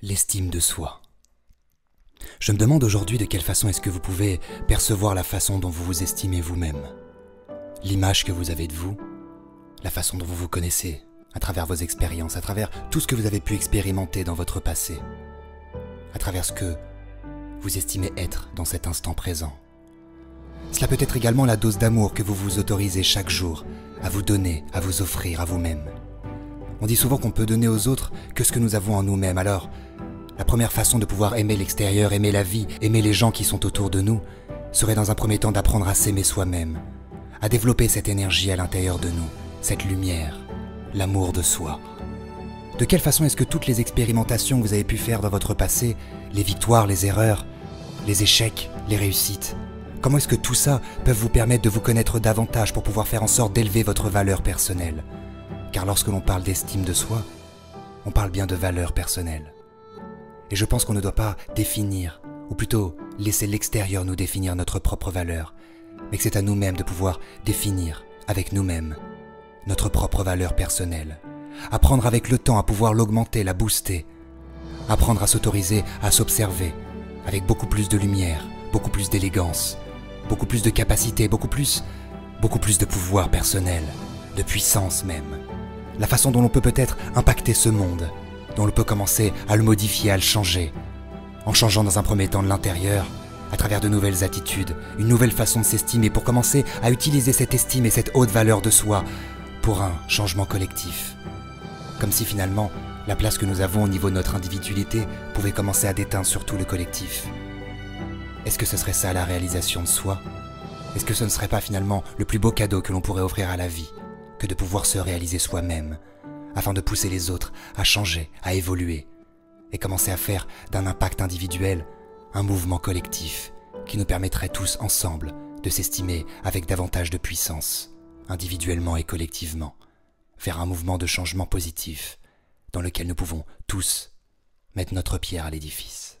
L'estime de soi. Je me demande aujourd'hui de quelle façon est-ce que vous pouvez percevoir la façon dont vous vous estimez vous-même, l'image que vous avez de vous, la façon dont vous vous connaissez, à travers vos expériences, à travers tout ce que vous avez pu expérimenter dans votre passé, à travers ce que vous estimez être dans cet instant présent. Cela peut être également la dose d'amour que vous vous autorisez chaque jour à vous donner, à vous offrir à vous-même. On dit souvent qu'on peut donner aux autres que ce que nous avons en nous-mêmes, alors la première façon de pouvoir aimer l'extérieur, aimer la vie, aimer les gens qui sont autour de nous, serait dans un premier temps d'apprendre à s'aimer soi-même, à développer cette énergie à l'intérieur de nous, cette lumière, l'amour de soi. De quelle façon est-ce que toutes les expérimentations que vous avez pu faire dans votre passé, les victoires, les erreurs, les échecs, les réussites, comment est-ce que tout ça peut vous permettre de vous connaître davantage pour pouvoir faire en sorte d'élever votre valeur personnelle? Car lorsque l'on parle d'estime de soi, on parle bien de valeur personnelle. Et je pense qu'on ne doit pas définir, ou plutôt laisser l'extérieur nous définir notre propre valeur, mais que c'est à nous-mêmes de pouvoir définir, avec nous-mêmes, notre propre valeur personnelle. Apprendre avec le temps à pouvoir l'augmenter, la booster. Apprendre à s'autoriser, à s'observer, avec beaucoup plus de lumière, beaucoup plus d'élégance, beaucoup plus de capacité, beaucoup plus de pouvoir personnel, de puissance même. La façon dont l'on peut peut-être impacter ce monde, dont l'on peut commencer à le modifier, à le changer, en changeant dans un premier temps de l'intérieur, à travers de nouvelles attitudes, une nouvelle façon de s'estimer pour commencer à utiliser cette estime et cette haute valeur de soi pour un changement collectif. Comme si finalement, la place que nous avons au niveau de notre individualité pouvait commencer à déteindre sur tout le collectif. Est-ce que ce serait ça la réalisation de soi? Est-ce que ce ne serait pas finalement le plus beau cadeau que l'on pourrait offrir à la vie, que de pouvoir se réaliser soi-même, afin de pousser les autres à changer, à évoluer, et commencer à faire d'un impact individuel un mouvement collectif qui nous permettrait tous ensemble de s'estimer avec davantage de puissance, individuellement et collectivement, vers un mouvement de changement positif dans lequel nous pouvons tous mettre notre pierre à l'édifice.